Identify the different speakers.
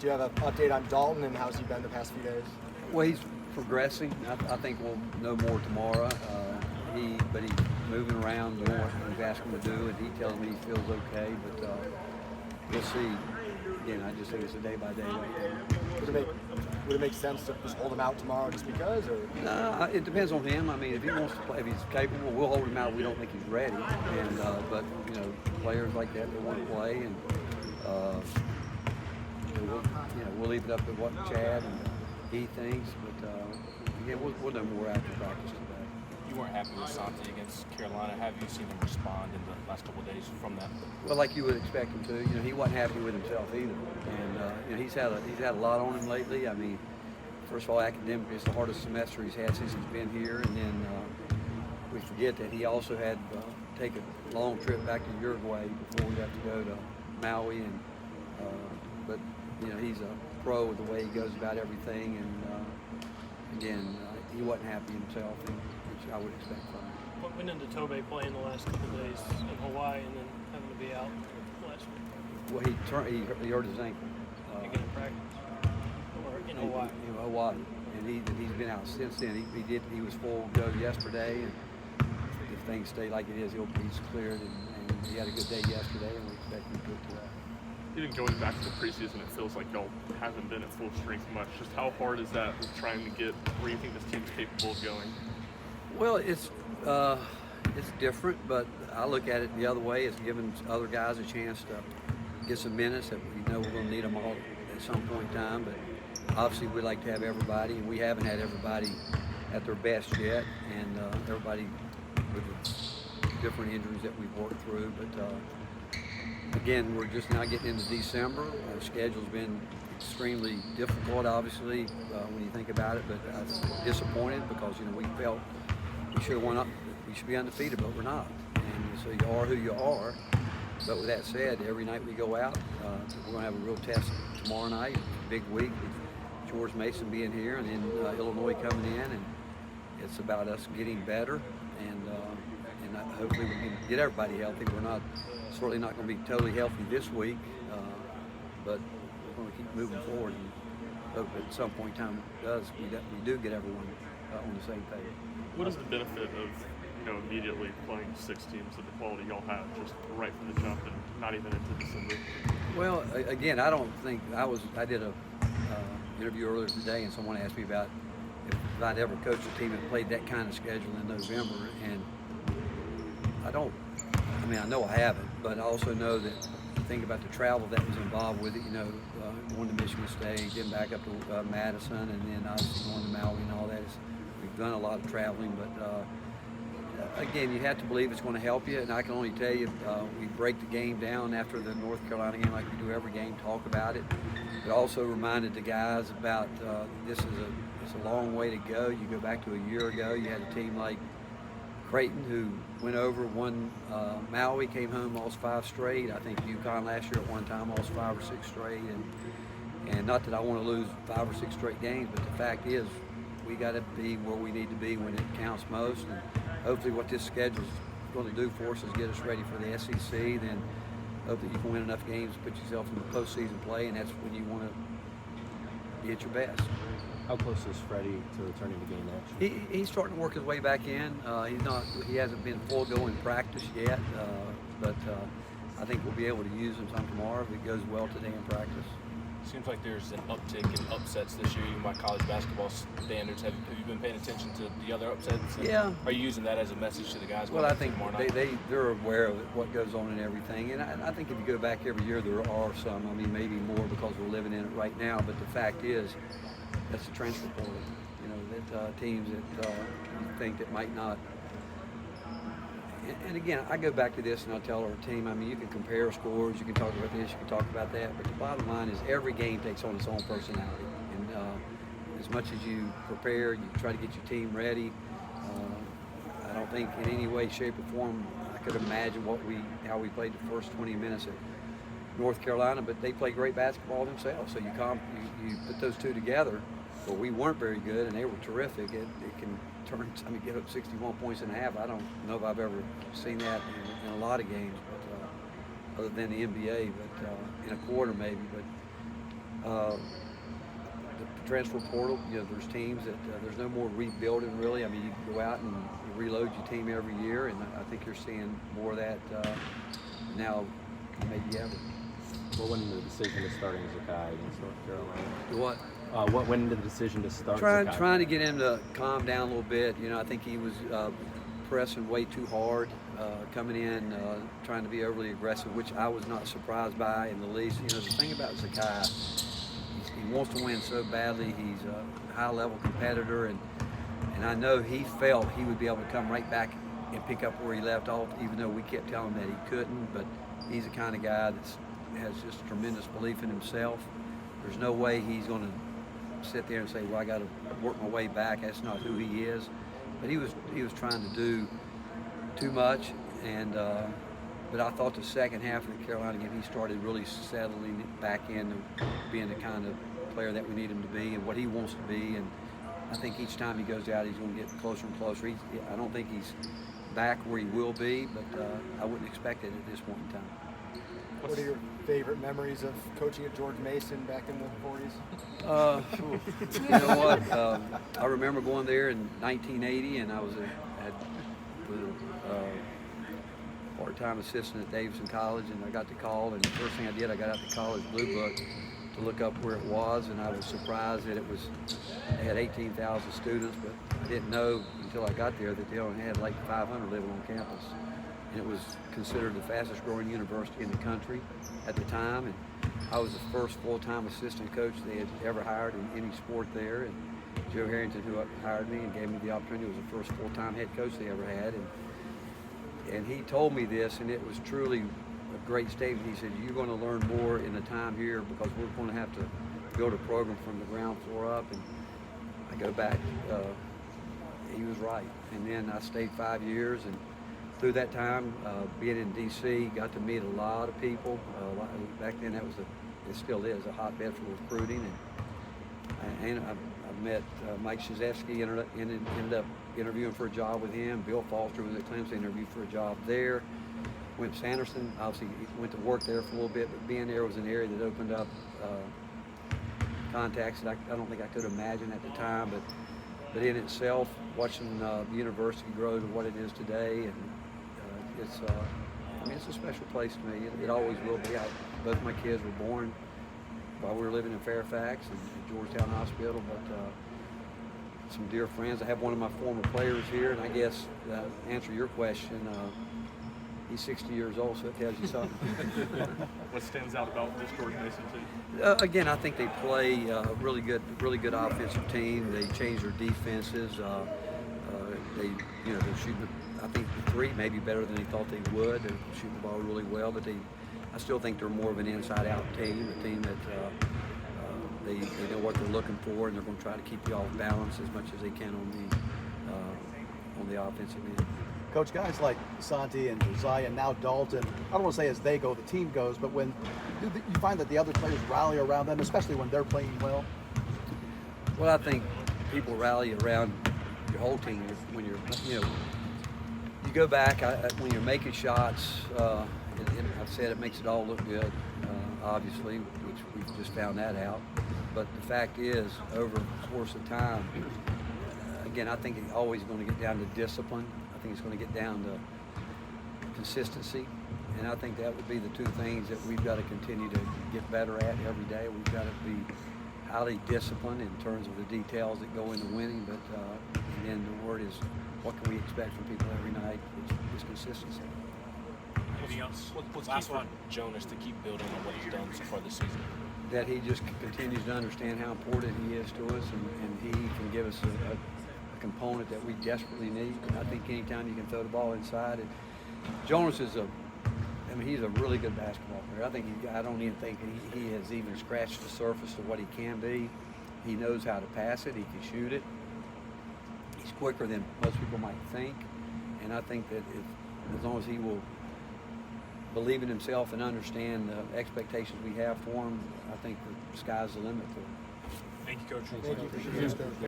Speaker 1: Do you have an update on Dalton and how's he been the past few days?
Speaker 2: Well, he's progressing. I think we'll know more tomorrow. But he's moving around, doing what we've asked him to do, and he tells me he feels okay. But we'll see. Again, I just think it's a day by day right now.
Speaker 1: Would it make sense to just hold him out tomorrow just because, or?
Speaker 2: No, it depends on him. I mean, if he wants to play, if he's capable, we'll hold him out. We don't think he's ready. And but you know, players like that, they want to play, and we'll leave it up to what Chad and he thinks. But again, we'll know more after practice today.
Speaker 3: You weren't happy with Santi against Carolina. Have you seen him respond in the last couple of days from that?
Speaker 2: Well, like you would expect him to. You know, he wasn't happy with himself either, and you know, he's had a lot on him lately. I mean, first of all, academically, it's the hardest semester he's had since he's been here, and then we forget that he also had to take a long trip back to Uruguay before we got to go to Maui, and but you know, he's a pro with the way he goes about everything, and again, he wasn't happy himself, which I would expect from him.
Speaker 4: What went into Tobe playing the last couple of days in Hawaii and then having to be out last week?
Speaker 2: Well, he hurt his ankle.
Speaker 4: Again, in practice or in Hawaii?
Speaker 2: In Hawaii, and he's been out since then. He was full go yesterday, and if things stay like it is, he's cleared, and he had a good day yesterday, and we expect him to do it today.
Speaker 5: Even going back to the preseason, it feels like y'all haven't been at full strength much. Just how hard is that with trying to get where you think this team's capable of going?
Speaker 2: Well, it's different, but I look at it the other way. It's giving other guys a chance to get some minutes that we know we're going to need them all at some point in time. But obviously, we like to have everybody, and we haven't had everybody at their best yet, and everybody with the different injuries that we've worked through. But again, we're just now getting into December. Our schedule's been extremely difficult, obviously, when you think about it. But I was disappointed because we felt we should have won up. We should be undefeated, but we're not. And so you are who you are. But with that said, every night we go out, we're going to have a real test tomorrow night. Big week with George Mason being here, and then Illinois coming in, and it's about us getting better, and hopefully we can get everybody healthy. We're not certainly not going to be totally healthy this week, but we're going to keep moving forward, and hope at some point in time we do get everyone on the same page.
Speaker 5: What is the benefit of immediately playing 6 teams of the quality y'all have just right from the jump and not even into December?
Speaker 2: Well, again, I don't think I did a interview earlier today, and someone asked me about if I'd ever coached a team that played that kind of schedule in November, and I know I haven't, but I also know that you think about the travel that was involved with it, going to Michigan State, then back up to Madison, and then obviously going to Maui and all that. We've done a lot of traveling, but again, you have to believe it's going to help you, and I can only tell you, we break the game down after the North Carolina game like we do every game, talk about it, but also reminded the guys about it's a long way to go. You go back to a year ago, you had a team like Creighton, who went over, won Maui, came home, lost 5 straight. I think UConn last year at one time lost 5 or 6 straight, and not that I want to lose 5 or 6 straight games, but the fact is we got to be where we need to be when it counts most, and hopefully what this schedule is going to do for us is get us ready for the SEC. Then hope that you can win enough games to put yourself in the postseason play, and that's when you want to be at your best.
Speaker 6: How close is Freddie to returning to game action?
Speaker 2: He's starting to work his way back in. He hasn't been full go in practice yet, but I think we'll be able to use him some tomorrow if it goes well today in practice.
Speaker 3: Seems like there's an uptick in upsets this year, even by college basketball standards. Have you been paying attention to the other upsets?
Speaker 2: Yeah.
Speaker 3: Are you using that as a message to the guys?
Speaker 2: Well, I think they're aware of what goes on and everything. And I think if you go back every year, there are some. I mean, maybe more because we're living in it right now. But the fact is, that's the transfer portal. That teams that you think that might not. And again, I go back to this and I tell our team, I mean, you can compare scores, you can talk about this, you can talk about that, but the bottom line is every game takes on its own personality. And as much as you prepare, you try to get your team ready. I don't think in any way, shape, or form I could imagine how we played the first 20 minutes at North Carolina, but they play great basketball themselves. So you put those two together. Well, we weren't very good, and they were terrific. It can get up 61 points in a half. I don't know if I've ever seen that in a lot of games, but other than the NBA, but in a quarter maybe. But The transfer portal, there's teams that there's no more rebuilding really. I mean, you can go out and reload your team every year, and I think you're seeing more of that now maybe ever.
Speaker 6: What went into the decision to starting Zakai against North Carolina?
Speaker 2: What?
Speaker 6: What went into the decision to start Zakai?
Speaker 2: Trying to get him to calm down a little bit. I think he was pressing way too hard, coming in, trying to be overly aggressive, which I was not surprised by in the least. The thing about Zakai, he wants to win so badly. He's a high-level competitor, and I know he felt he would be able to come right back and pick up where he left off, even though we kept telling him that he couldn't. But he's the kind of guy that has just tremendous belief in himself. There's no way he's going to sit there and say, well, I got to work my way back. That's not who he is. But he was trying to do too much, and but I thought the second half of the Carolina game, he started really settling back into being the kind of player that we need him to be and what he wants to be. And I think each time he goes out, he's going to get closer and closer. I don't think he's back where he will be, but I wouldn't expect it at this point in time.
Speaker 1: What are your favorite memories of coaching at George Mason back in the 40s?
Speaker 2: You know what? I remember going there in 1980, and I was part-time assistant at Davidson College, and I got the call, and the first thing I did, I got out the college blue book to look up where it was, and I was surprised that they had 18,000 students, but I didn't know until I got there that they only had like 500 living on campus. And it was considered the fastest growing university in the country at the time, and I was the first full-time assistant coach they had ever hired in any sport there, and Joe Harrington, who hired me and gave me the opportunity, was the first full-time head coach they ever had, and he told me this, and it was truly a great statement. He said, you're going to learn more in the time here because we're going to have to build a program from the ground floor up. And I go back, he was right. And then I stayed 5 years, and through that time, being in D.C., got to meet a lot of people. Back then, it still is a hotbed for recruiting. And I met Mike Krzyzewski, ended up interviewing for a job with him. Bill Foster was at Clemson, interviewed for a job there. Went to Sanderson, obviously went to work there for a little bit, but being there was an area that opened up contacts that I don't think I could imagine at the time, but in itself, watching the university grow to what it is today, and it's a special place to me. It always will be. Both my kids were born while we were living in Fairfax and Georgetown Hospital, but some dear friends. I have one of my former players here, and I guess to answer your question, he's 60 years old, so it tells you something.
Speaker 5: What stands out about this George Mason team?
Speaker 2: Again, I think they play a really good offensive team. They change their defenses. They're shooting. I think the three maybe better than they thought they would. They're shooting the ball really well, but I still think they're more of an inside-out team. A team that they know what they're looking for, and they're going to try to keep you off balance as much as they can on the offensive end.
Speaker 7: Coach, guys like Santi and Josiah and now Dalton, I don't want to say as they go, the team goes, but when you find that the other players rally around them, especially when they're playing well?
Speaker 2: Well, I think people rally around your whole team when you go back when you're making shots. I've said it makes it all look good, obviously, which we've just found that out. But the fact is, over the course of time, again, I think it's always going to get down to discipline. I think it's going to get down to consistency, and I think that would be the two things that we've got to continue to get better at every day. We've got to be highly disciplined in terms of the details that go into winning, but and then the word is, what can we expect from people every night? It's consistency.
Speaker 3: What's key for Jonas to keep building on what he's done so far this season?
Speaker 2: That he just continues to understand how important he is to us, and he can give us a component that we desperately need. I think anytime you can throw the ball inside, and Jonas is he's a really good basketball player. I don't even think he has even scratched the surface of what he can be. He knows how to pass it. He can shoot it. He's quicker than most people might think, and I think that as long as he will believe in himself and understand the expectations we have for him, I think the sky's the limit for him.
Speaker 3: Thank you, Coach.
Speaker 1: Thank you.